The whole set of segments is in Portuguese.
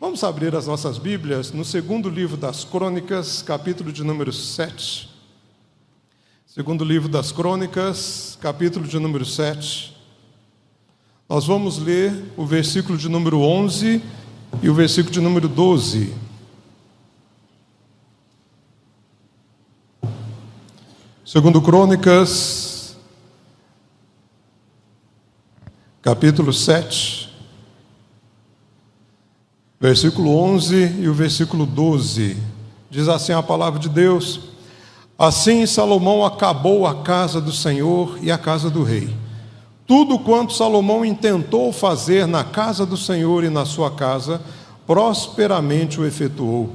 Vamos abrir as nossas Bíblias no segundo livro das Crônicas, capítulo de número 7. Segundo livro das Crônicas, capítulo de número 7. Nós vamos ler o versículo de número 11 e o versículo de número 12. Segundo Crônicas, capítulo 7, versículo 11 e o versículo 12. Diz assim a palavra de Deus: Assim Salomão acabou a casa do Senhor e a casa do rei. Tudo quanto Salomão intentou fazer na casa do Senhor e na sua casa, prosperamente o efetuou.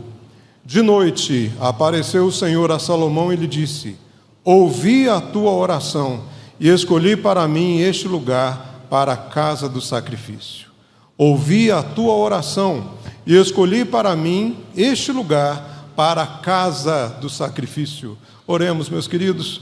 De noite apareceu o Senhor a Salomão e lhe disse: Ouvi a tua oração e escolhi para mim este lugar para a casa do sacrifício. Ouvi a tua oração e escolhi para mim este lugar para a casa do sacrifício. Oremos, meus queridos.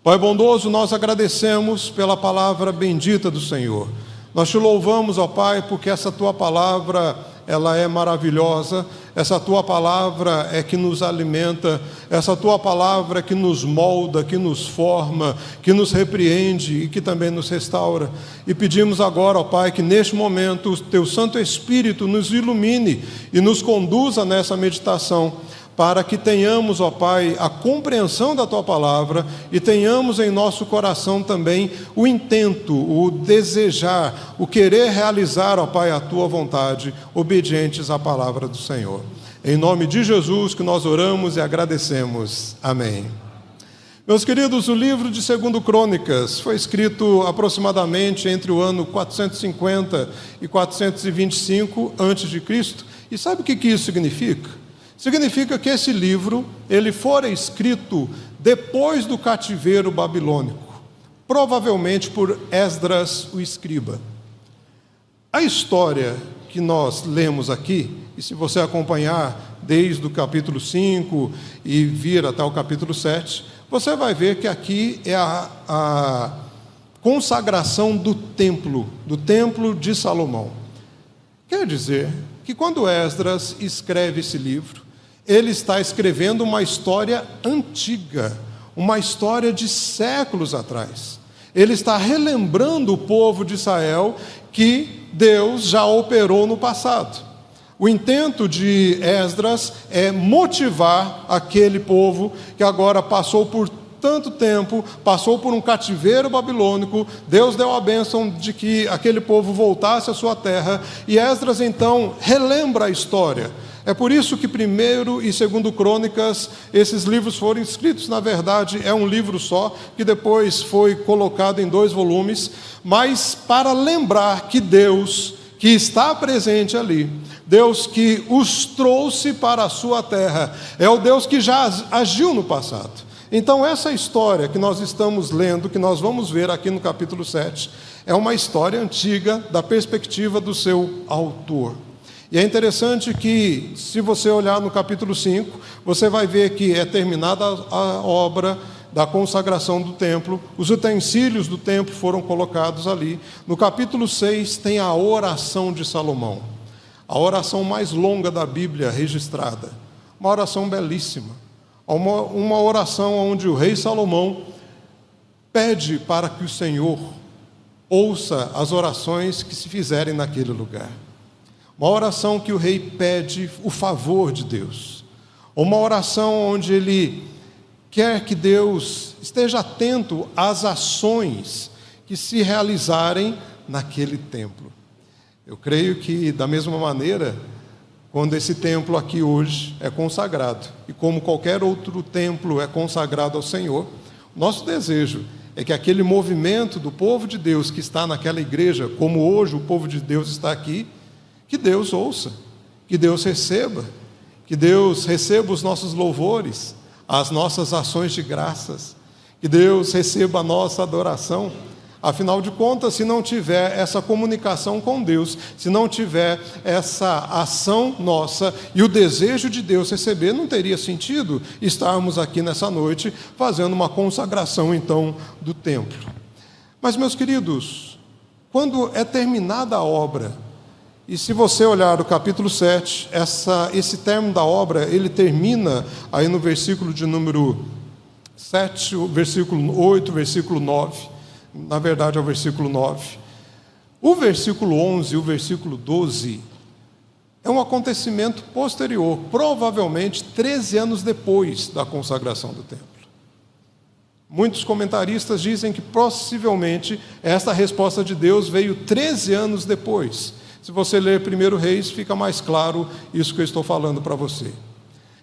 Pai bondoso, nós agradecemos pela palavra bendita do Senhor. Nós te louvamos, ó Pai, porque essa tua palavra, ela é maravilhosa. Essa tua palavra é que nos alimenta, essa tua palavra é que nos molda, que nos forma, que nos repreende e que também nos restaura. E pedimos agora, ó Pai, que neste momento o teu Santo Espírito nos ilumine e nos conduza nessa meditação, para que tenhamos, ó Pai, a compreensão da tua palavra e tenhamos em nosso coração também o intento, o desejar, o querer realizar, ó Pai, a tua vontade, obedientes à palavra do Senhor. Em nome de Jesus que nós oramos e agradecemos. Amém. Meus queridos, o livro de 2 Crônicas foi escrito aproximadamente entre o ano 450 e 425 a.C. E sabe o que isso significa? Significa que esse livro, ele fora escrito depois do cativeiro babilônico, provavelmente por Esdras, o escriba. A história que nós lemos aqui, e se você acompanhar desde o capítulo 5 e vir até o capítulo 7, você vai ver que aqui é a consagração do templo de Salomão. Quer dizer que quando Esdras escreve esse livro, ele está escrevendo uma história antiga, uma história de séculos atrás. Ele está relembrando o povo de Israel que Deus já operou no passado. O intento de Esdras é motivar aquele povo que agora passou por tanto tempo, passou por um cativeiro babilônico. Deus deu a bênção de que aquele povo voltasse à sua terra, e Esdras então relembra a história. É por isso que 1º e 2º Crônicas, esses livros foram escritos. Na verdade, é um livro só, que depois foi colocado em 2 volumes, mas para lembrar que Deus, que está presente ali, Deus que os trouxe para a sua terra, é o Deus que já agiu no passado. Então, essa história que nós estamos lendo, que nós vamos ver aqui no capítulo 7, é uma história antiga da perspectiva do seu autor. E é interessante que, se você olhar no capítulo 5, você vai ver que é terminada a obra da consagração do templo, os utensílios do templo foram colocados ali. No capítulo 6 tem a oração de Salomão, a oração mais longa da Bíblia registrada, uma oração belíssima, uma oração onde o rei Salomão pede para que o Senhor ouça as orações que se fizerem naquele lugar. Uma oração que o rei pede o favor de Deus. Uma oração onde ele quer que Deus esteja atento às ações que se realizarem naquele templo. Eu creio que, da mesma maneira, quando esse templo aqui hoje é consagrado, e como qualquer outro templo é consagrado ao Senhor, nosso desejo é que aquele movimento do povo de Deus que está naquela igreja, como hoje o povo de Deus está aqui, que Deus ouça, que Deus receba os nossos louvores, as nossas ações de graças, que Deus receba a nossa adoração. Afinal de contas, se não tiver essa comunicação com Deus, se não tiver essa ação nossa e o desejo de Deus receber, não teria sentido estarmos aqui nessa noite fazendo uma consagração, então, do templo. Mas, meus queridos, quando é terminada a obra, E se você olhar o capítulo 7, esse término da obra, ele termina aí no versículo de número 7, o versículo 8, versículo 9. Na verdade é o versículo 9. O versículo 11 e o versículo 12 é um acontecimento posterior, provavelmente 13 anos depois da consagração do templo. Muitos comentaristas dizem que possivelmente essa resposta de Deus veio 13 anos depois. Se você ler 1 Reis, fica mais claro isso que eu estou falando para você.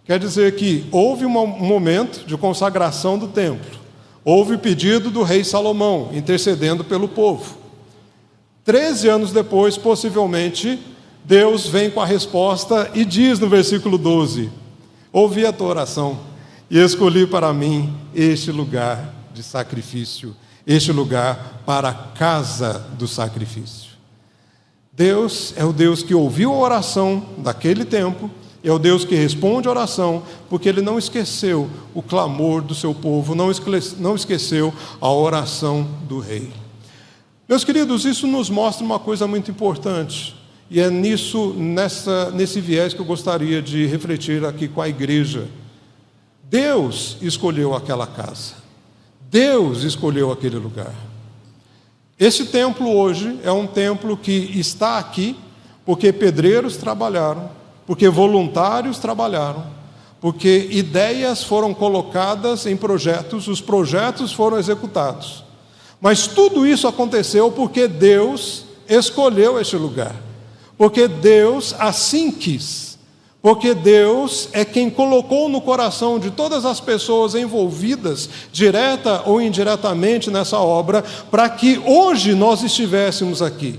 Quer dizer que houve um momento de consagração do templo. Houve o pedido do rei Salomão, intercedendo pelo povo. 13 anos depois, possivelmente, Deus vem com a resposta e diz no versículo 12: ouvi a tua oração e escolhi para mim este lugar de sacrifício, este lugar para a casa do sacrifício. Deus é o Deus que ouviu a oração daquele tempo, é o Deus que responde a oração, porque Ele não esqueceu o clamor do seu povo, não esqueceu a oração do rei. Meus queridos, isso nos mostra uma coisa muito importante, e é nesse viés que eu gostaria de refletir aqui com a igreja. Deus escolheu aquela casa, Deus escolheu aquele lugar. Esse templo hoje é um templo que está aqui porque pedreiros trabalharam, porque voluntários trabalharam, porque ideias foram colocadas em projetos, os projetos foram executados. Mas tudo isso aconteceu porque Deus escolheu este lugar, porque Deus assim quis. Porque Deus é quem colocou no coração de todas as pessoas envolvidas, direta ou indiretamente nessa obra, para que hoje nós estivéssemos aqui.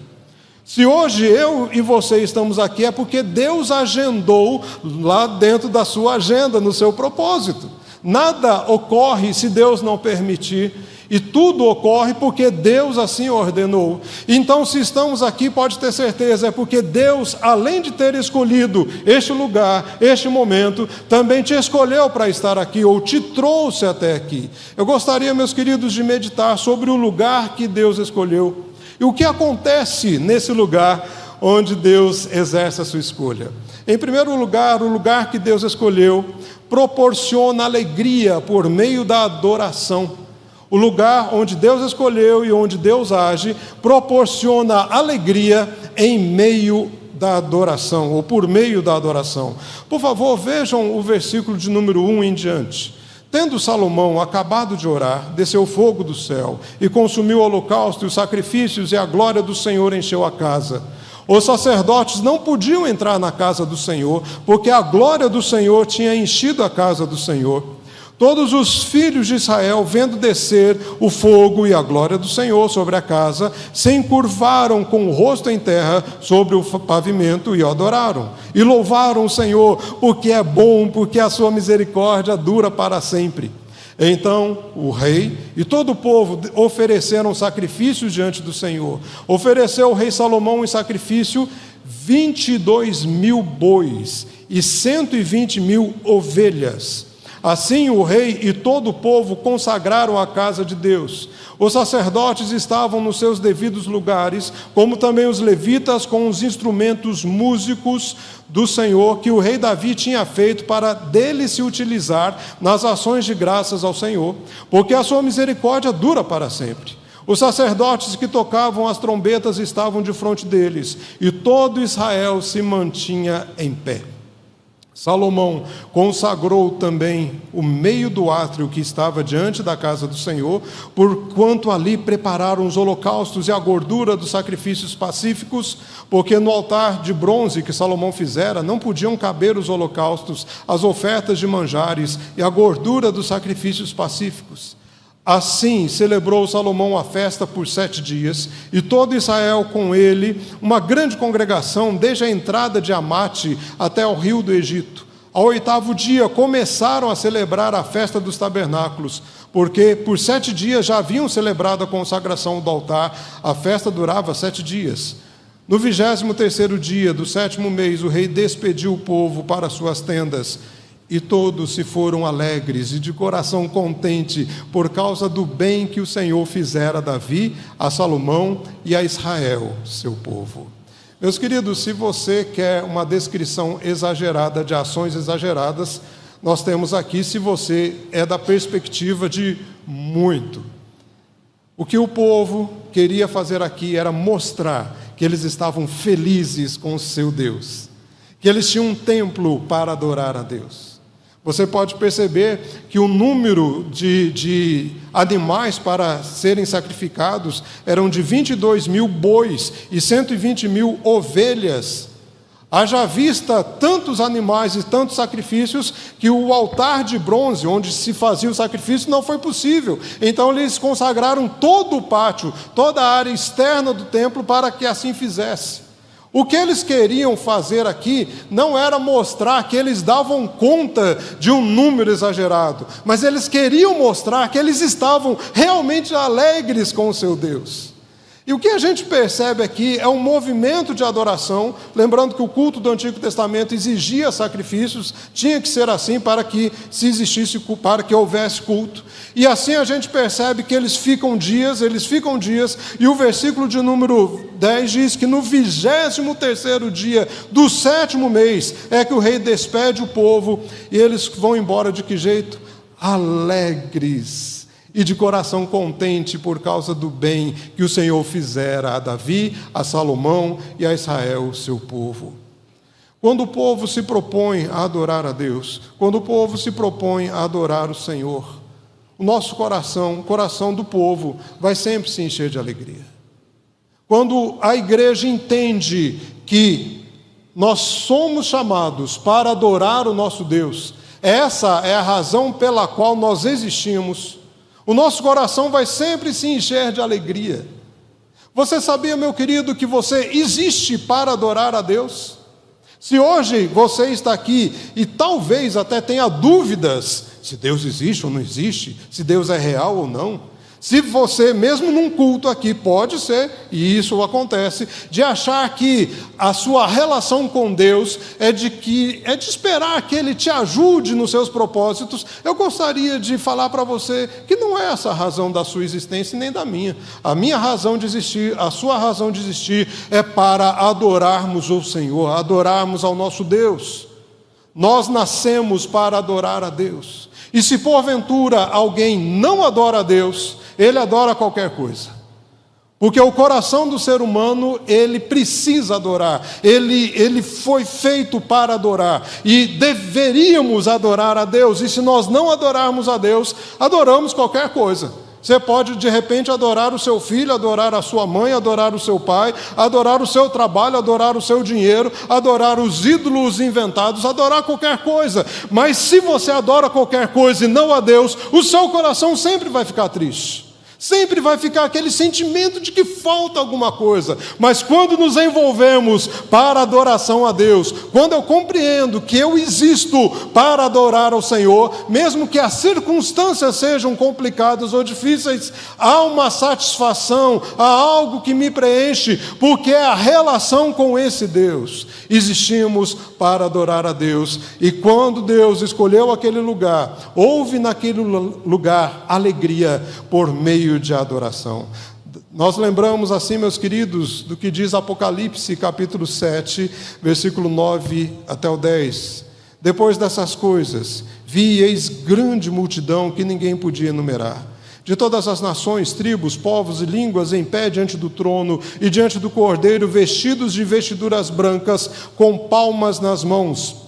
Se hoje eu e você estamos aqui, é porque Deus agendou lá dentro da sua agenda, no seu propósito. Nada ocorre se Deus não permitir. E tudo ocorre porque Deus assim ordenou. Então, se estamos aqui, pode ter certeza, é porque Deus, além de ter escolhido este lugar, este momento, também te escolheu para estar aqui, ou te trouxe até aqui. Eu gostaria, meus queridos, de meditar sobre o lugar que Deus escolheu. E o que acontece nesse lugar onde Deus exerce a sua escolha. Em primeiro lugar, o lugar que Deus escolheu proporciona alegria por meio da adoração. O lugar onde Deus escolheu e onde Deus age proporciona alegria em meio da adoração, ou por meio da adoração. Por favor, vejam o versículo de número 1 em diante. Tendo Salomão acabado de orar, desceu fogo do céu e consumiu o holocausto e os sacrifícios, e a glória do Senhor encheu a casa. Os sacerdotes não podiam entrar na casa do Senhor, porque a glória do Senhor tinha enchido a casa do Senhor. Todos os filhos de Israel, vendo descer o fogo e a glória do Senhor sobre a casa, se encurvaram com o rosto em terra sobre o pavimento e o adoraram. E louvaram o Senhor, porque é bom, porque a sua misericórdia dura para sempre. Então o rei e todo o povo ofereceram sacrifícios diante do Senhor. Ofereceu o rei Salomão em sacrifício 22.000 bois e 120.000 ovelhas. Assim o rei e todo o povo consagraram a casa de Deus. Os sacerdotes estavam nos seus devidos lugares, como também os levitas com os instrumentos músicos do Senhor, que o rei Davi tinha feito para dele se utilizar nas ações de graças ao Senhor, porque a sua misericórdia dura para sempre. Os sacerdotes que tocavam as trombetas estavam de frente deles, e todo Israel se mantinha em pé. Salomão consagrou também o meio do átrio que estava diante da casa do Senhor, porquanto ali prepararam os holocaustos e a gordura dos sacrifícios pacíficos, porque no altar de bronze que Salomão fizera não podiam caber os holocaustos, as ofertas de manjares e a gordura dos sacrifícios pacíficos. Assim celebrou Salomão a festa por 7 dias, e todo Israel com ele, uma grande congregação, desde a entrada de Amate até o rio do Egito. Ao 8º dia começaram a celebrar a festa dos tabernáculos, porque por 7 dias já haviam celebrado a consagração do altar. A festa durava 7 dias. No 23º dia do 7º mês, o rei despediu o povo para suas tendas, e todos se foram alegres e de coração contente por causa do bem que o Senhor fizera a Davi, a Salomão e a Israel, seu povo. Meus queridos, se você quer uma descrição exagerada de ações exageradas, nós temos aqui, se você é da perspectiva de muito. O que o povo queria fazer aqui era mostrar que eles estavam felizes com o seu Deus, que eles tinham um templo para adorar a Deus. Você pode perceber que o número de animais para serem sacrificados eram de 22 mil bois e 120 mil ovelhas. Haja vista tantos animais e tantos sacrifícios que o altar de bronze, onde se fazia o sacrifício, não foi possível. Então eles consagraram todo o pátio, toda a área externa do templo para que assim fizesse. O que eles queriam fazer aqui não era mostrar que eles davam conta de um número exagerado, mas eles queriam mostrar que eles estavam realmente alegres com o seu Deus. E o que a gente percebe aqui é um movimento de adoração, lembrando que o culto do Antigo Testamento exigia sacrifícios, tinha que ser assim para que para que houvesse culto. E assim a gente percebe que eles ficam dias, e o versículo de número 10 diz que no 23º dia do 7º mês é que o rei despede o povo, e eles vão embora de que jeito? Alegres e de coração contente por causa do bem que o Senhor fizera a Davi, a Salomão e a Israel, seu povo. Quando o povo se propõe a adorar a Deus, quando o povo se propõe a adorar o Senhor, o nosso coração, o coração do povo, vai sempre se encher de alegria. Quando a igreja entende que nós somos chamados para adorar o nosso Deus, essa é a razão pela qual nós existimos, o nosso coração vai sempre se encher de alegria. Você sabia, meu querido, que você existe para adorar a Deus? Se hoje você está aqui e talvez até tenha dúvidas se Deus existe ou não existe, se Deus é real ou não, se você, mesmo num culto aqui, pode ser, e isso acontece, de achar que a sua relação com Deus é de esperar que Ele te ajude nos seus propósitos, eu gostaria de falar para você que não é essa a razão da sua existência nem da minha. A minha razão de existir, a sua razão de existir é para adorarmos o Senhor, adorarmos ao nosso Deus. Nós nascemos para adorar a Deus. E se porventura alguém não adora a Deus, ele adora qualquer coisa. Porque o coração do ser humano, ele precisa adorar. Ele foi feito para adorar. E deveríamos adorar a Deus. E se nós não adorarmos a Deus, adoramos qualquer coisa. Você pode, de repente, adorar o seu filho, adorar a sua mãe, adorar o seu pai, adorar o seu trabalho, adorar o seu dinheiro, adorar os ídolos inventados, adorar qualquer coisa. Mas se você adora qualquer coisa e não a Deus, o seu coração sempre vai ficar triste. Sempre vai ficar aquele sentimento de que falta alguma coisa. Mas quando nos envolvemos para a adoração a Deus, quando eu compreendo que eu existo para adorar ao Senhor, mesmo que as circunstâncias sejam complicadas ou difíceis, há uma satisfação, há algo que me preenche, porque é a relação com esse Deus. Existimos para adorar a Deus, e quando Deus escolheu aquele lugar, houve naquele lugar alegria por meio de adoração. Nós lembramos assim, meus queridos, do que diz Apocalipse, capítulo 7, versículo 9 até o 10. Depois dessas coisas, vi e eis grande multidão que ninguém podia enumerar, de todas as nações, tribos, povos e línguas, em pé diante do trono e diante do Cordeiro, vestidos de vestiduras brancas, com palmas nas mãos.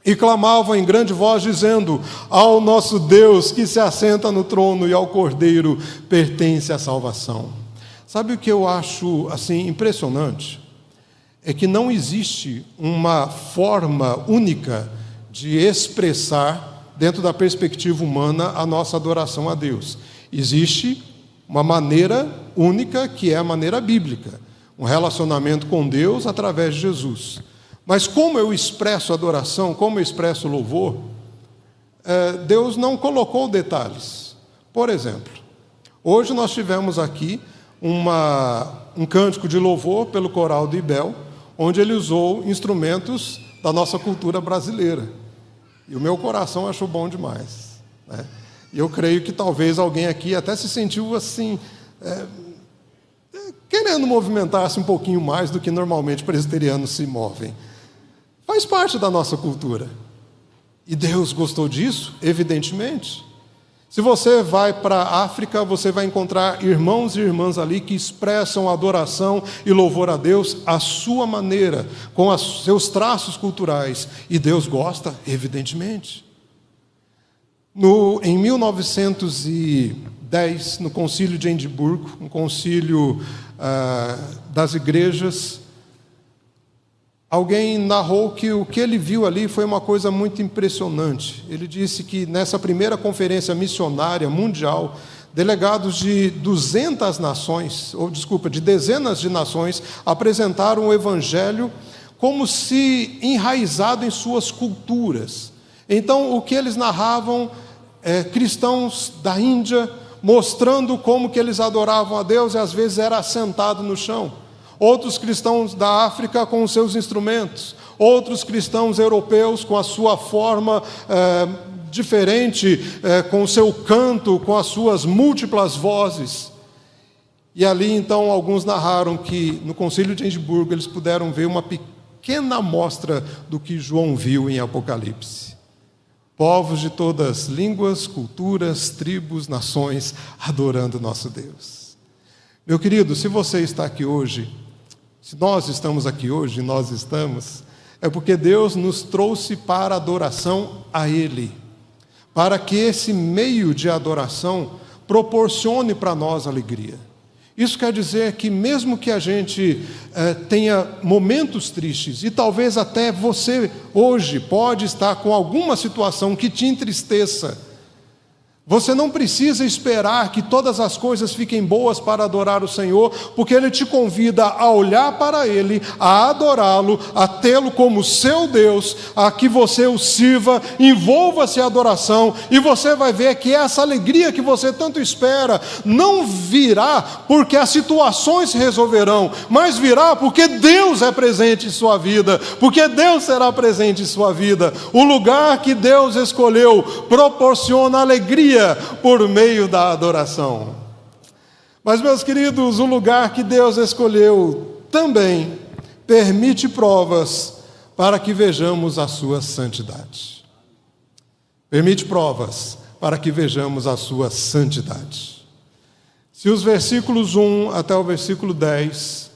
E clamavam em grande voz, dizendo: ao nosso Deus que se assenta no trono e ao Cordeiro pertence a salvação. Sabe o que eu acho assim impressionante? É que não existe uma forma única de expressar, dentro da perspectiva humana, a nossa adoração a Deus. Existe uma maneira única, que é a maneira bíblica, um relacionamento com Deus através de Jesus. Mas como eu expresso adoração, como eu expresso louvor, Deus não colocou detalhes. Por exemplo, hoje nós tivemos aqui um cântico de louvor pelo coral do Ibel, onde ele usou instrumentos da nossa cultura brasileira. E o meu coração achou bom demais, né? E eu creio que talvez alguém aqui até se sentiu assim, querendo movimentar-se um pouquinho mais do que normalmente presbiterianos se movem. Faz parte da nossa cultura. E Deus gostou disso? Evidentemente. Se você vai para a África, você vai encontrar irmãos e irmãs ali que expressam adoração e louvor a Deus à sua maneira, com os seus traços culturais. E Deus gosta, evidentemente. Em 1910, no Concílio de Edimburgo, um concílio das igrejas, alguém narrou que o que ele viu ali foi uma coisa muito impressionante. Ele disse que nessa primeira conferência missionária mundial, delegados de de dezenas de nações, apresentaram o Evangelho como se enraizado em suas culturas. Então, o que eles narravam, cristãos da Índia, mostrando como que eles adoravam a Deus, e às vezes era assentado no chão. Outros cristãos da África com os seus instrumentos, outros cristãos europeus com a sua forma diferente, com o seu canto, com as suas múltiplas vozes. E ali, então, alguns narraram que no Concílio de Edimburgo eles puderam ver uma pequena amostra do que João viu em Apocalipse. Povos de todas as línguas, culturas, tribos, nações, adorando nosso Deus. Meu querido, se você está aqui hoje, se nós estamos aqui hoje, nós estamos, é porque Deus nos trouxe para a adoração a Ele, para que esse meio de adoração proporcione para nós alegria. Isso quer dizer que mesmo que a gente tenha momentos tristes, e talvez até você hoje pode estar com alguma situação que te entristeça, você não precisa esperar que todas as coisas fiquem boas para adorar o Senhor, porque Ele te convida a olhar para Ele, a adorá-lo, a tê-lo como seu Deus, a que você o sirva, envolva-se em adoração, e você vai ver que essa alegria que você tanto espera não virá porque as situações se resolverão, mas virá porque Deus é presente em sua vida, porque Deus será presente em sua vida. O lugar que Deus escolheu proporciona alegria por meio da adoração. Mas, meus queridos, o lugar que Deus escolheu também permite provas para que vejamos a sua santidade. Permite provas para que vejamos a sua santidade. Se os versículos 1 até o versículo 10,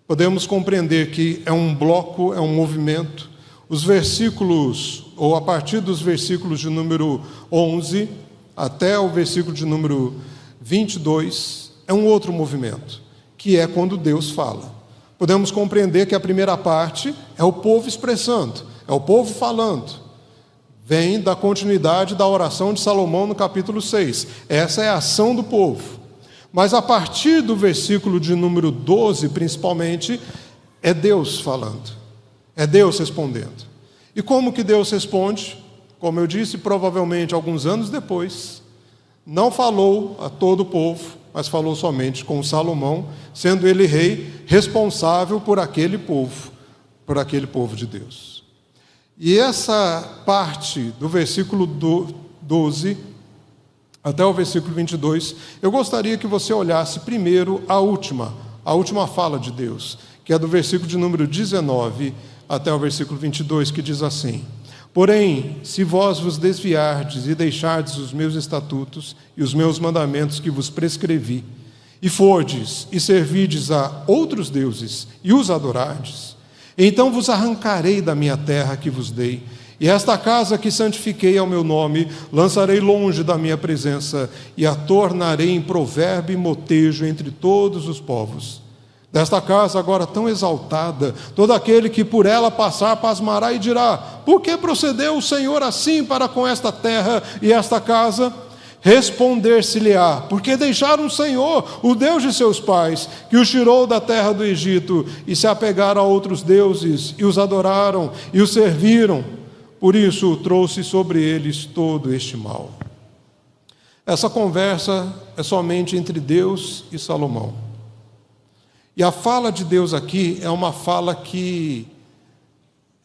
podemos compreender que é um bloco, é um movimento. Os versículos, ou a partir dos versículos de número 11 até o versículo de número 22, é um outro movimento, que é quando Deus fala. Podemos compreender que a primeira parte é o povo expressando, é o povo falando. Vem da continuidade da oração de Salomão no capítulo 6. Essa é a ação do povo. Mas a partir do versículo de número 12, principalmente, é Deus falando. É Deus respondendo. E como que Deus responde? Como eu disse, provavelmente alguns anos depois, não falou a todo o povo, mas falou somente com Salomão, sendo ele rei responsável por aquele povo de Deus. E essa parte do versículo 12 até o versículo 22, eu gostaria que você olhasse primeiro a última fala de Deus, que é do versículo de número 19 até o versículo 22, que diz assim: porém, se vós vos desviardes e deixardes os meus estatutos e os meus mandamentos que vos prescrevi, e fordes e servirdes a outros deuses e os adorardes, então vos arrancarei da minha terra que vos dei, e esta casa que santifiquei ao meu nome, lançarei longe da minha presença, e a tornarei em provérbio e motejo entre todos os povos. Desta casa agora tão exaltada, todo aquele que por ela passar pasmará e dirá: por que procedeu o Senhor assim para com esta terra e esta casa? Responder-se-lhe-á: porque deixaram o Senhor, o Deus de seus pais, que os tirou da terra do Egito, e se apegaram a outros deuses, e os adoraram, e os serviram. Por isso trouxe sobre eles todo este mal. Essa conversa é somente entre Deus e Salomão. E a fala de Deus aqui é uma fala que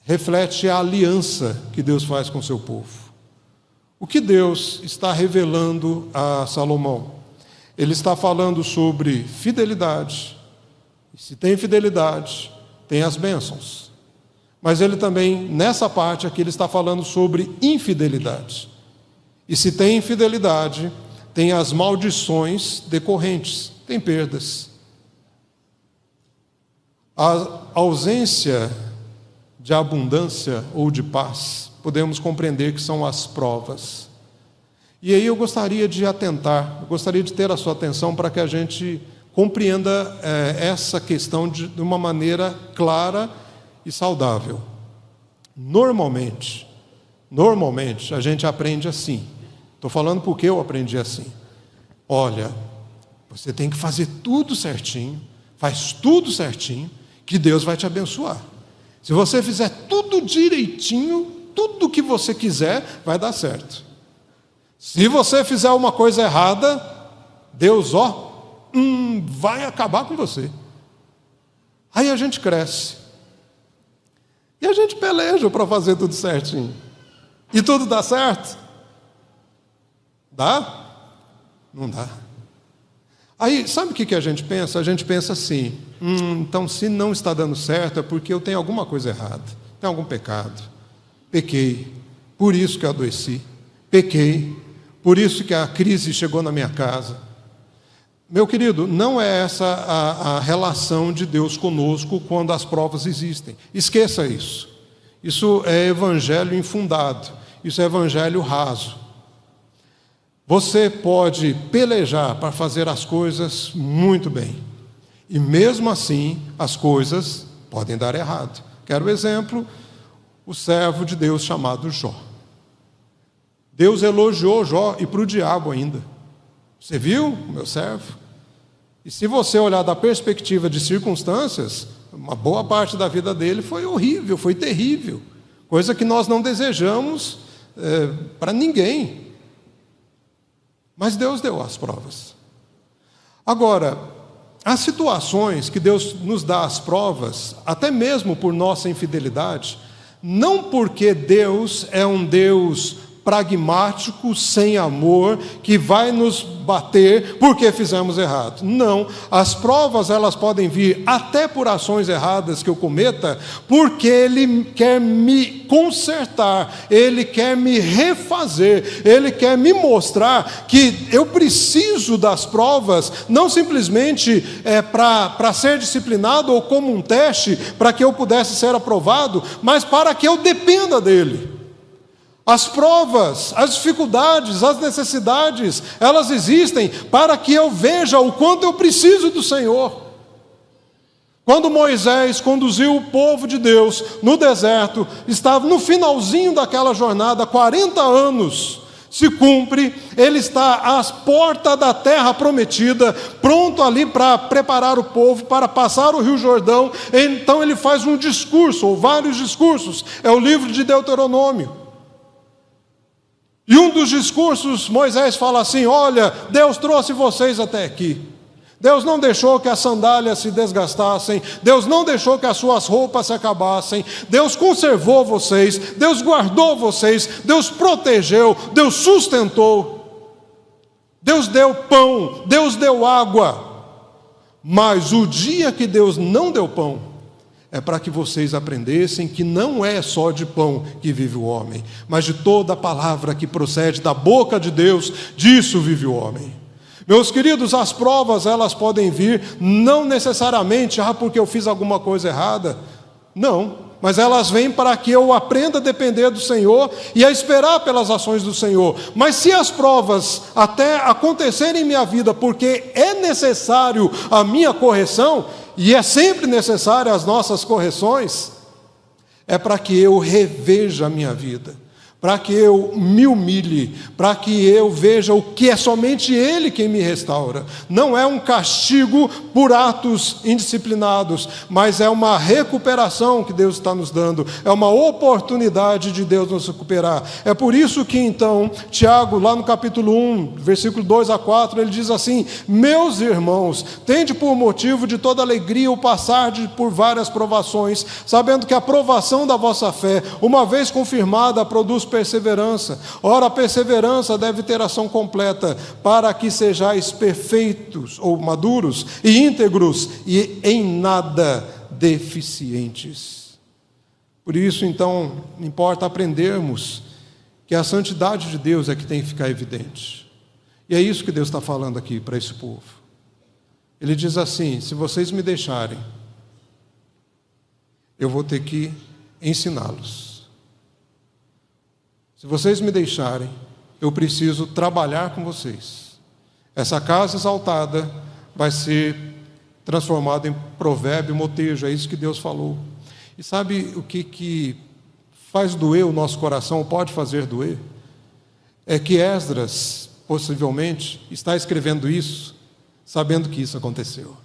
reflete a aliança que Deus faz com o seu povo. O que Deus está revelando a Salomão? Ele está falando sobre fidelidade, E se tem fidelidade, tem as bênçãos. Mas ele também, nessa parte aqui, ele está falando sobre infidelidade. E se tem infidelidade, tem as maldições decorrentes, tem perdas. A ausência de abundância ou de paz, podemos compreender que são as provas. E aí eu gostaria de gostaria de ter a sua atenção para que a gente compreenda essa questão de uma maneira clara e saudável. Normalmente, a gente aprende assim. Estou falando porque eu aprendi assim. Olha, você tem que fazer tudo certinho, faz tudo certinho, que Deus vai te abençoar. Se você fizer tudo direitinho, tudo que você quiser, vai dar certo. Se você fizer uma coisa errada, Deus, vai acabar com você. Aí a gente cresce. E a gente peleja para fazer tudo certinho. E tudo dá certo? Dá? Não dá. Aí, sabe o que a gente pensa? A gente pensa assim, então se não está dando certo é porque eu tenho alguma coisa errada, tenho algum pecado. Pequei, por isso que eu adoeci. Pequei, por isso que a crise chegou na minha casa. Meu querido, não é essa a relação de Deus conosco quando as provas existem. Esqueça isso. Isso é evangelho infundado. Isso é evangelho raso. Você pode pelejar para fazer as coisas muito bem. E mesmo assim, as coisas podem dar errado. Quero um exemplo, o servo de Deus chamado Jó. Deus elogiou Jó e para o diabo ainda. Você viu o meu servo? E se você olhar da perspectiva de circunstâncias, uma boa parte da vida dele foi horrível, foi terrível. Coisa que nós não desejamos para ninguém. Mas Deus deu as provas. Agora, há situações que Deus nos dá as provas, até mesmo por nossa infidelidade, não porque Deus é um Deus pragmático, sem amor, que vai nos bater porque fizemos errado. Não, as provas elas podem vir até por ações erradas que eu cometa, porque Ele quer me consertar, Ele quer me refazer, Ele quer me mostrar que eu preciso das provas, não simplesmente para ser disciplinado ou como um teste, para que eu pudesse ser aprovado, mas para que eu dependa dEle. As provas, as dificuldades, as necessidades, elas existem para que eu veja o quanto eu preciso do Senhor. Quando Moisés conduziu o povo de Deus no deserto, estava no finalzinho daquela jornada, 40 anos se cumpre, ele está às portas da terra prometida, pronto ali para preparar o povo, para passar o Rio Jordão. Então ele faz um discurso, ou vários discursos, é o livro de Deuteronômio. E um dos discursos, Moisés fala assim: olha, Deus trouxe vocês até aqui. Deus não deixou que as sandálias se desgastassem. Deus não deixou que as suas roupas se acabassem. Deus conservou vocês. Deus guardou vocês. Deus protegeu. Deus sustentou. Deus deu pão. Deus deu água. Mas o dia que Deus não deu pão, é para que vocês aprendessem que não é só de pão que vive o homem, mas de toda a palavra que procede da boca de Deus, disso vive o homem. Meus queridos, as provas elas podem vir não necessariamente porque eu fiz alguma coisa errada, não, mas elas vêm para que eu aprenda a depender do Senhor e a esperar pelas ações do Senhor. Mas se as provas até acontecerem em minha vida porque é necessário a minha correção, e é sempre necessário as nossas correções, é para que eu reveja a minha vida, para que eu me humilhe, para que eu veja o que é somente Ele quem me restaura. Não é um castigo por atos indisciplinados, mas é uma recuperação que Deus está nos dando, é uma oportunidade de Deus nos recuperar. É por isso que então, Tiago, lá no capítulo 1, versículo 2 a 4, ele diz assim: meus irmãos, tende por motivo de toda alegria o passar por várias provações, sabendo que a provação da vossa fé, uma vez confirmada, produz perseverança. Ora, a perseverança deve ter ação completa, para que sejais perfeitos ou maduros e íntegros e em nada deficientes. Por isso, então, importa aprendermos que a santidade de Deus é que tem que ficar evidente. E é isso que Deus está falando aqui para esse povo. Ele diz assim: se vocês me deixarem, eu vou ter que ensiná-los. Se vocês me deixarem, eu preciso trabalhar com vocês. Essa casa exaltada vai ser transformada em provérbio, motejo, é isso que Deus falou. E sabe o que faz doer o nosso coração, ou pode fazer doer? É que Esdras, possivelmente, está escrevendo isso, sabendo que isso aconteceu.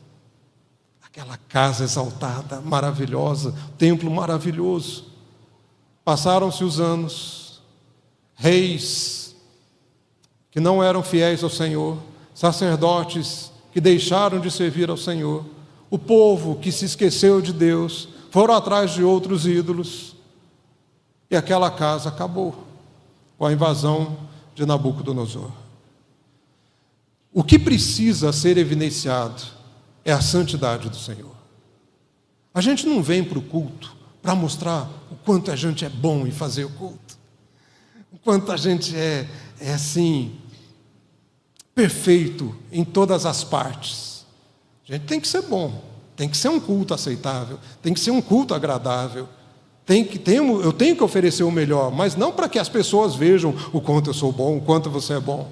Aquela casa exaltada, maravilhosa, templo maravilhoso. Passaram-se os anos, reis que não eram fiéis ao Senhor, sacerdotes que deixaram de servir ao Senhor, o povo que se esqueceu de Deus, foram atrás de outros ídolos, e aquela casa acabou com a invasão de Nabucodonosor. O que precisa ser evidenciado é a santidade do Senhor. A gente não vem para o culto para mostrar o quanto a gente é bom em fazer o culto, o quanto a gente é assim, perfeito em todas as partes. A gente tem que ser bom, tem que ser um culto aceitável, tem que ser um culto agradável. Eu tenho que oferecer o melhor, mas não para que as pessoas vejam o quanto eu sou bom, o quanto você é bom.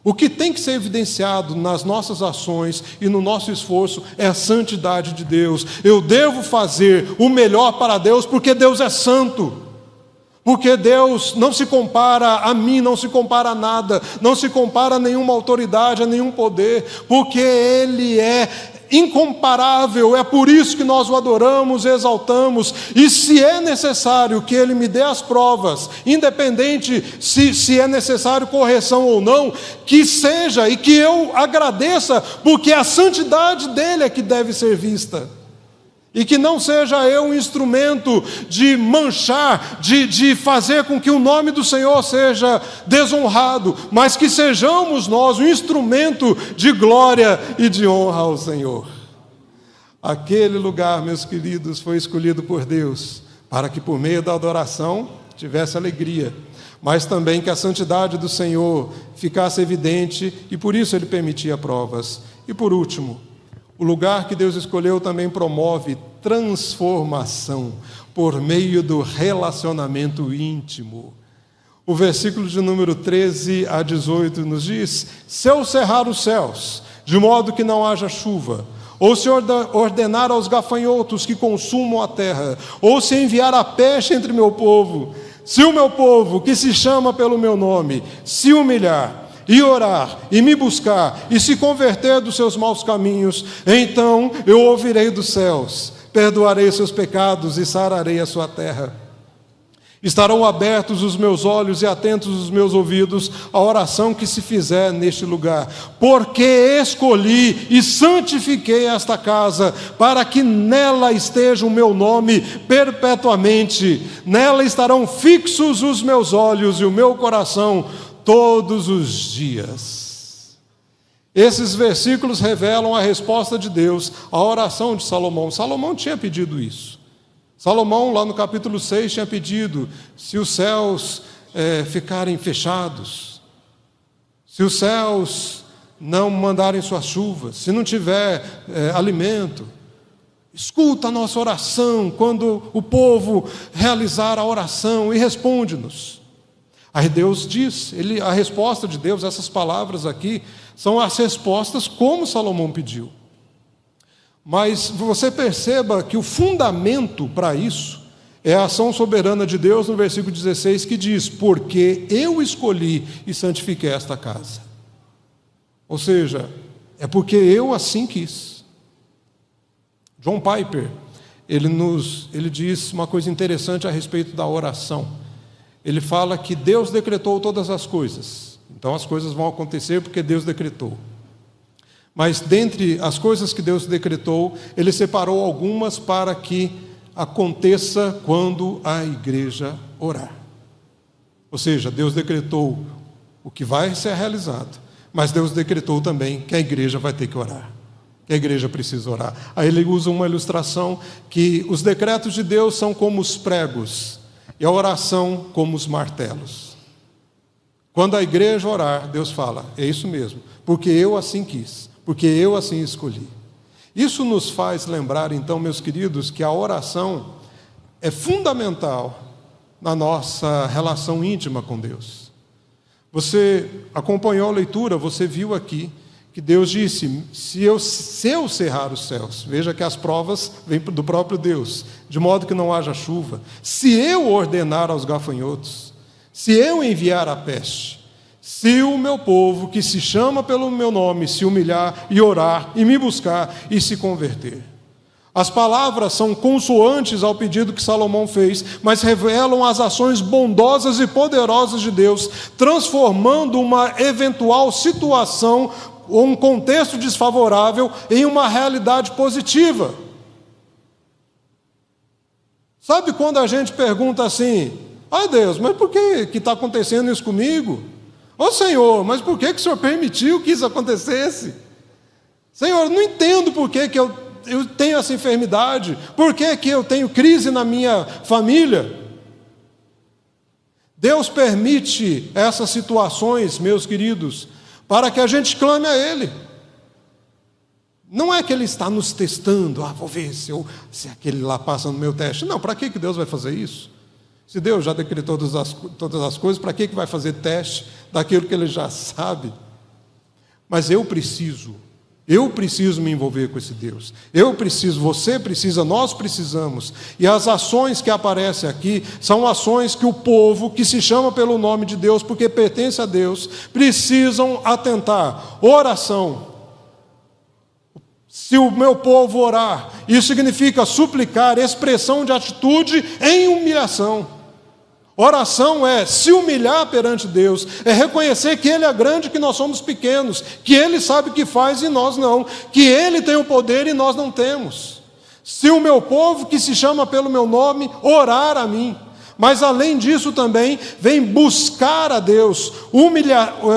O que tem que ser evidenciado nas nossas ações e no nosso esforço é a santidade de Deus. Eu devo fazer o melhor para Deus porque Deus é santo. Porque Deus não se compara a mim, não se compara a nada, não se compara a nenhuma autoridade, a nenhum poder, porque Ele é incomparável. É por isso que nós o adoramos, exaltamos, e se é necessário que Ele me dê as provas, independente se é necessário correção ou não, que seja e que eu agradeça, porque a santidade dEle é que deve ser vista. E que não seja eu um instrumento de manchar, de fazer com que o nome do Senhor seja desonrado, mas que sejamos nós um instrumento de glória e de honra ao Senhor. Aquele lugar, meus queridos, foi escolhido por Deus, para que por meio da adoração tivesse alegria, mas também que a santidade do Senhor ficasse evidente, e por isso Ele permitia provas. E por último, o lugar que Deus escolheu também promove transformação por meio do relacionamento íntimo. O versículo de número 13 a 18 nos diz: se eu cerrar os céus, de modo que não haja chuva, ou se ordenar aos gafanhotos que consumam a terra, ou se enviar a peste entre meu povo, se o meu povo, que se chama pelo meu nome, se humilhar, e orar, e me buscar, e se converter dos seus maus caminhos, então eu ouvirei dos céus, perdoarei seus pecados e sararei a sua terra. Estarão abertos os meus olhos e atentos os meus ouvidos à oração que se fizer neste lugar, porque escolhi e santifiquei esta casa, para que nela esteja o meu nome perpetuamente, nela estarão fixos os meus olhos e o meu coração todos os dias. Esses versículos revelam a resposta de Deus à oração de Salomão. Salomão tinha pedido isso. Salomão, lá no capítulo 6, tinha pedido: se os céus ficarem fechados, se os céus não mandarem suas chuvas, se não tiver alimento, escuta a nossa oração quando o povo realizar a oração e responde-nos. Aí Deus diz, a resposta de Deus, essas palavras aqui, são as respostas como Salomão pediu. Mas você perceba que o fundamento para isso é a ação soberana de Deus no versículo 16, que diz: porque eu escolhi e santifiquei esta casa. Ou seja, é porque eu assim quis. John Piper, ele diz uma coisa interessante a respeito da oração. Ele fala que Deus decretou todas as coisas. Então as coisas vão acontecer porque Deus decretou. Mas dentre as coisas que Deus decretou, Ele separou algumas para que aconteça quando a igreja orar. Ou seja, Deus decretou o que vai ser realizado, mas Deus decretou também que a igreja vai ter que orar, que a igreja precisa orar. Aí ele usa uma ilustração que os decretos de Deus são como os pregos e a oração como os martelos. Quando a igreja orar, Deus fala, é isso mesmo, porque eu assim quis, porque eu assim escolhi. Isso nos faz lembrar, então, meus queridos, que a oração é fundamental na nossa relação íntima com Deus. Você acompanhou a leitura, você viu aqui que Deus disse, se eu cerrar os céus, veja que as provas vêm do próprio Deus, de modo que não haja chuva, se eu ordenar aos gafanhotos, se eu enviar a peste, se o meu povo, que se chama pelo meu nome, se humilhar e orar e me buscar e se converter. As palavras são consoantes ao pedido que Salomão fez, mas revelam as ações bondosas e poderosas de Deus, transformando uma eventual situação ou um contexto desfavorável em uma realidade positiva. Sabe quando a gente pergunta assim, Deus, mas por que está acontecendo isso comigo? Senhor, mas por que o Senhor permitiu que isso acontecesse? Senhor, não entendo por que eu tenho essa enfermidade, por que eu tenho crise na minha família. Deus permite essas situações, meus queridos, para que a gente clame a Ele. Não é que Ele está nos testando, vou ver se aquele lá passa no meu teste. Não, para que Deus vai fazer isso? Se Deus já decretou todas as coisas, para que vai fazer teste daquilo que Ele já sabe? Mas eu preciso me envolver com esse Deus. Você precisa, nós precisamos. E as ações que aparecem aqui são ações que o povo, que se chama pelo nome de Deus, porque pertence a Deus, precisam atentar. Oração. Se o meu povo orar, isso significa suplicar, expressão de atitude em humilhação. Oração é se humilhar perante Deus, é reconhecer que Ele é grande e que nós somos pequenos, que Ele sabe o que faz e nós não, que Ele tem o poder e nós não temos. Se o meu povo, que se chama pelo meu nome, orar a mim, mas além disso também, vem buscar a Deus,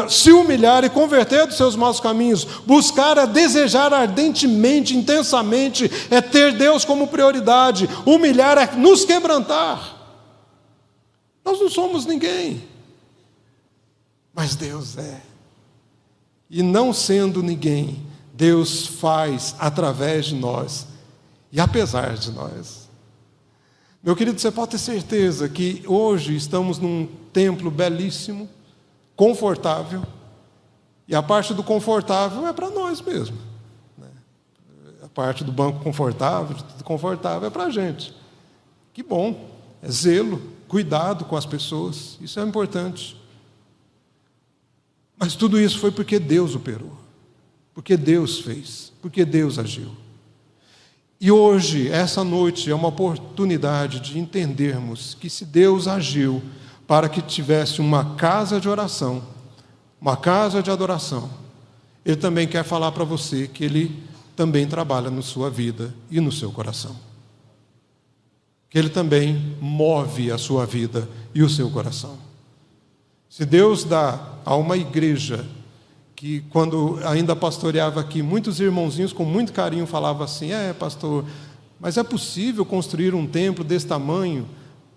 se humilhar e converter dos seus maus caminhos, buscar é desejar ardentemente, intensamente, é ter Deus como prioridade, humilhar é nos quebrantar. Nós não somos ninguém, mas Deus é. E não sendo ninguém, Deus faz através de nós e apesar de nós. Meu querido, você pode ter certeza que hoje estamos num templo belíssimo, confortável, e a parte do confortável é para nós mesmo. A parte do banco confortável, de tudo confortável, é para a gente. Que bom, é zelo, cuidado com as pessoas, isso é importante. Mas tudo isso foi porque Deus operou, porque Deus fez, porque Deus agiu. E hoje, essa noite, é uma oportunidade de entendermos que se Deus agiu para que tivesse uma casa de oração, uma casa de adoração, Ele também quer falar para você que Ele também trabalha na sua vida e no seu coração. Que Ele também move a sua vida e o seu coração. Se Deus dá a uma igreja que, quando ainda pastoreava aqui, muitos irmãozinhos com muito carinho falavam assim, pastor, mas é possível construir um templo desse tamanho?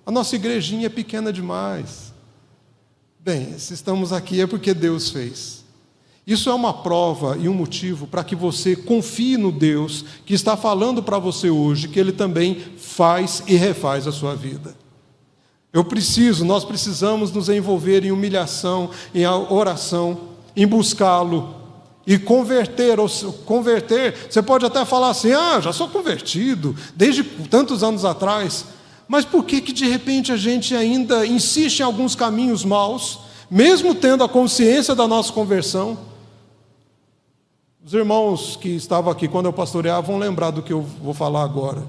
A nossa igrejinha é pequena demais. Bem, se estamos aqui é porque Deus fez. Isso é uma prova e um motivo para que você confie no Deus que está falando para você hoje, que Ele também faz e refaz a sua vida. Nós precisamos nos envolver em humilhação, em oração, em buscá-lo e converter. Você pode até falar assim, já sou convertido, desde tantos anos atrás, mas por que de repente a gente ainda insiste em alguns caminhos maus, mesmo tendo a consciência da nossa conversão? Os irmãos que estavam aqui quando eu pastoreava vão lembrar do que eu vou falar agora,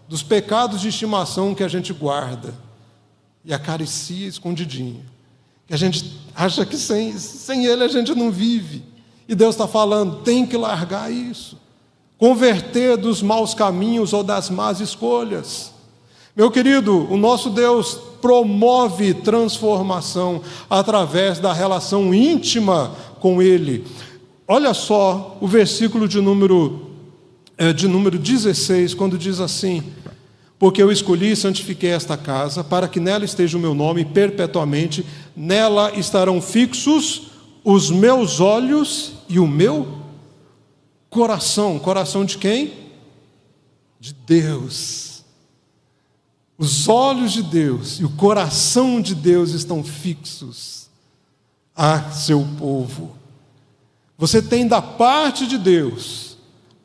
dos pecados de estimação que a gente guarda e acaricia escondidinho, que a gente acha que sem Ele a gente não vive, e Deus está falando, tem que largar isso, converter dos maus caminhos ou das más escolhas. Meu querido, o nosso Deus promove transformação através da relação íntima com Ele. Olha só o versículo de número 16, quando diz assim: porque eu escolhi e santifiquei esta casa, para que nela esteja o meu nome perpetuamente, nela estarão fixos os meus olhos e o meu coração. Coração de quem? De Deus. Os olhos de Deus e o coração de Deus estão fixos a seu povo. Você tem da parte de Deus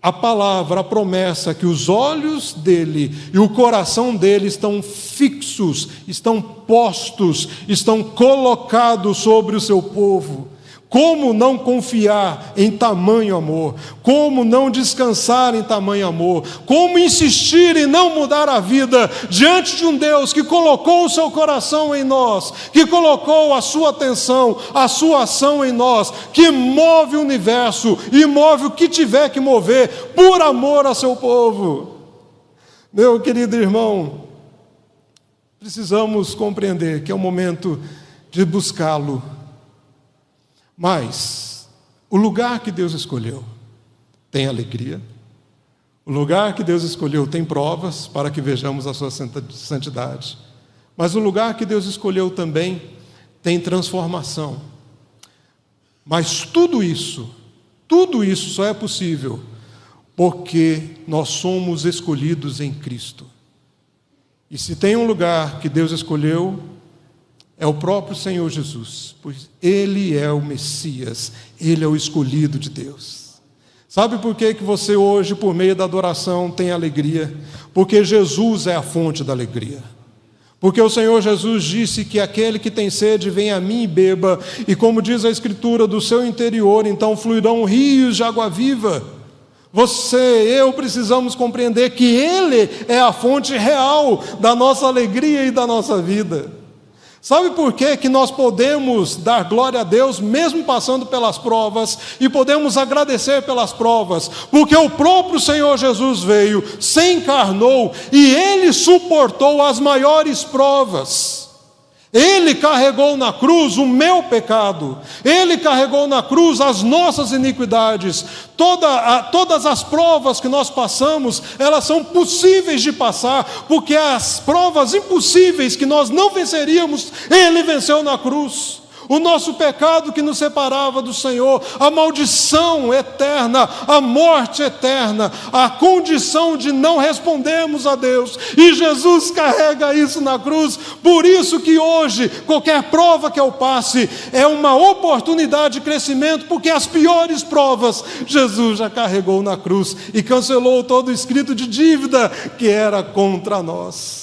a palavra, a promessa que os olhos dele e o coração dele estão fixos, estão postos, estão colocados sobre o seu povo. Como não confiar em tamanho amor? Como não descansar em tamanho amor? Como insistir em não mudar a vida diante de um Deus que colocou o seu coração em nós, que colocou a sua atenção, a sua ação em nós, que move o universo e move o que tiver que mover por amor a seu povo? Meu querido irmão, precisamos compreender que é o momento de buscá-lo. Mas o lugar que Deus escolheu tem alegria, o lugar que Deus escolheu tem provas para que vejamos a sua santidade, mas o lugar que Deus escolheu também tem transformação. Mas tudo isso só é possível porque nós somos escolhidos em Cristo. E se tem um lugar que Deus escolheu, é o próprio Senhor Jesus, pois Ele é o Messias, Ele é o escolhido de Deus. Sabe por que você hoje, por meio da adoração, tem alegria? Porque Jesus é a fonte da alegria. Porque o Senhor Jesus disse que aquele que tem sede, venha a mim e beba, e como diz a Escritura, do seu interior, então fluirão rios de água viva. Você, eu precisamos compreender que Ele é a fonte real da nossa alegria e da nossa vida. Sabe por que nós podemos dar glória a Deus mesmo passando pelas provas e podemos agradecer pelas provas? Porque o próprio Senhor Jesus veio, se encarnou e Ele suportou as maiores provas. Ele carregou na cruz o meu pecado, Ele carregou na cruz as nossas iniquidades. Todas as provas que nós passamos, elas são possíveis de passar, porque as provas impossíveis que nós não venceríamos, Ele venceu na cruz. O nosso pecado que nos separava do Senhor, a maldição eterna, a morte eterna, a condição de não respondermos a Deus, e Jesus carrega isso na cruz. Por isso que hoje, qualquer prova que eu passe, é uma oportunidade de crescimento, porque as piores provas, Jesus já carregou na cruz, e cancelou todo o escrito de dívida que era contra nós.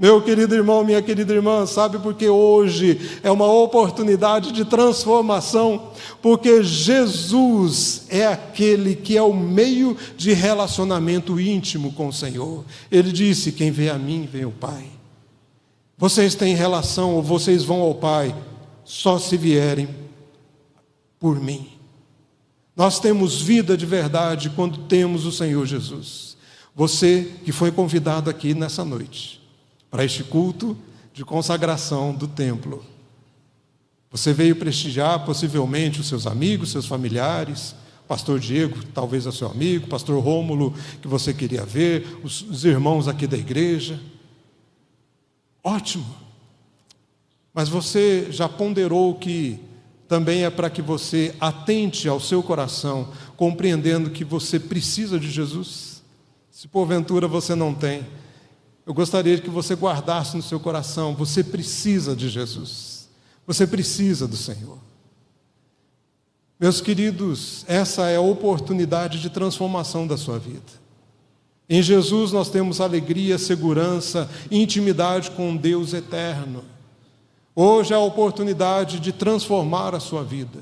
Meu querido irmão, minha querida irmã, sabe por que hoje é uma oportunidade de transformação? Porque Jesus é aquele que é o meio de relacionamento íntimo com o Senhor. Ele disse: quem vê a mim, vê o Pai. Vocês têm relação, ou vocês vão ao Pai, só se vierem por mim. Nós temos vida de verdade quando temos o Senhor Jesus. Você que foi convidado aqui nessa noite, para este culto de consagração do templo. Você veio prestigiar possivelmente os seus amigos, seus familiares, pastor Diego, talvez é seu amigo, pastor Rômulo, que você queria ver, os irmãos aqui da igreja. Ótimo. Mas você já ponderou que também é para que você atente ao seu coração, compreendendo que você precisa de Jesus? Se porventura você não tem, eu gostaria que você guardasse no seu coração: você precisa de Jesus, você precisa do Senhor. Meus queridos, essa é a oportunidade de transformação da sua vida. Em Jesus nós temos alegria, segurança, intimidade com Deus eterno. Hoje é a oportunidade de transformar a sua vida.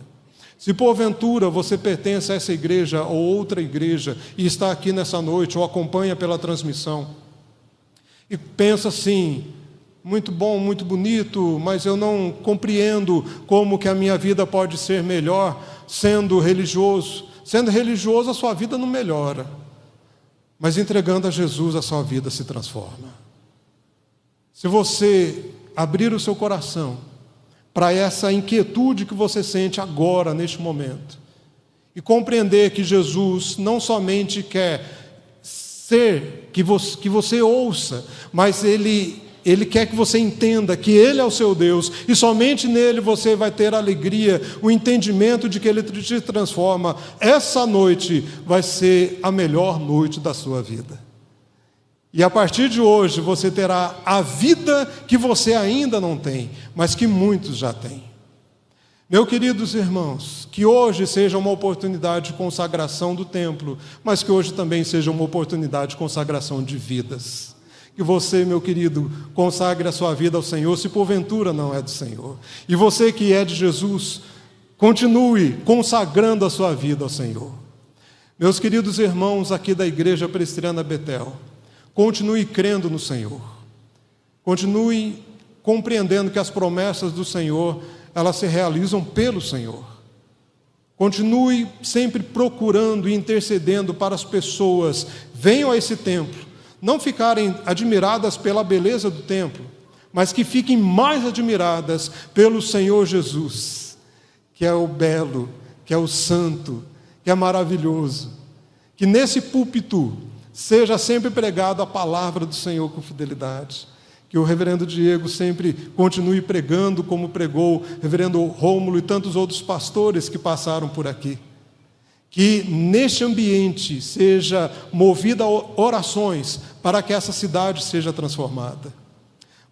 Se porventura você pertence a essa igreja ou outra igreja e está aqui nessa noite ou acompanha pela transmissão, e pensa assim: muito bom, muito bonito, mas eu não compreendo como que a minha vida pode ser melhor sendo religioso. Sendo religioso, a sua vida não melhora, mas entregando a Jesus, a sua vida se transforma. Se você abrir o seu coração para essa inquietude que você sente agora, neste momento, e compreender que Jesus não somente quer ser, que você ouça, mas Ele quer que você entenda que Ele é o seu Deus, e somente nele você vai ter a alegria, o entendimento de que Ele te transforma. Essa noite vai ser a melhor noite da sua vida. E a partir de hoje você terá a vida que você ainda não tem, mas que muitos já têm. Meus queridos irmãos, que hoje seja uma oportunidade de consagração do templo, mas que hoje também seja uma oportunidade de consagração de vidas. Que você, meu querido, consagre a sua vida ao Senhor, se porventura não é do Senhor. E você que é de Jesus, continue consagrando a sua vida ao Senhor. Meus queridos irmãos aqui da Igreja Presbiteriana Betel, continue crendo no Senhor. Continue compreendendo que as promessas do Senhor, elas se realizam pelo Senhor. Continue sempre procurando e intercedendo para as pessoas. Venham a esse templo. Não ficarem admiradas pela beleza do templo, mas que fiquem mais admiradas pelo Senhor Jesus, que é o belo, que é o santo, que é maravilhoso. Que nesse púlpito seja sempre pregado a palavra do Senhor com fidelidade. Que o reverendo Diego sempre continue pregando como pregou o reverendo Rômulo e tantos outros pastores que passaram por aqui. Que neste ambiente seja movida a orações para que essa cidade seja transformada.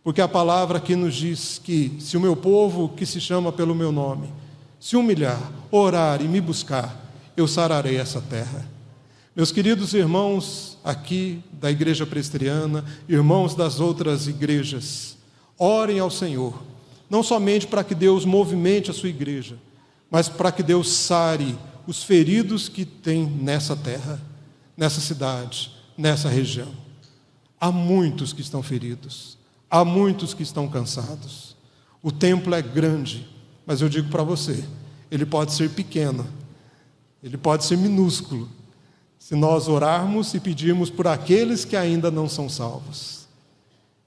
Porque a palavra aqui nos diz que se o meu povo, que se chama pelo meu nome, se humilhar, orar e me buscar, eu sararei essa terra. Meus queridos irmãos aqui da Igreja Presbiteriana, irmãos das outras igrejas, orem ao Senhor, não somente para que Deus movimente a sua igreja, mas para que Deus sare os feridos que tem nessa terra, nessa cidade, nessa região. Há muitos que estão feridos, há muitos que estão cansados. O templo é grande, mas eu digo para você, ele pode ser pequeno, ele pode ser minúsculo, se nós orarmos e pedirmos por aqueles que ainda não são salvos.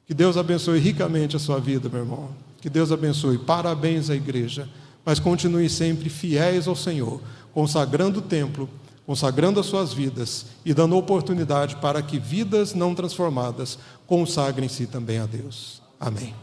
Que Deus abençoe ricamente a sua vida, meu irmão. Que Deus abençoe. Parabéns à igreja, mas continue sempre fiéis ao Senhor, consagrando o templo, consagrando as suas vidas e dando oportunidade para que vidas não transformadas consagrem-se também a Deus. Amém.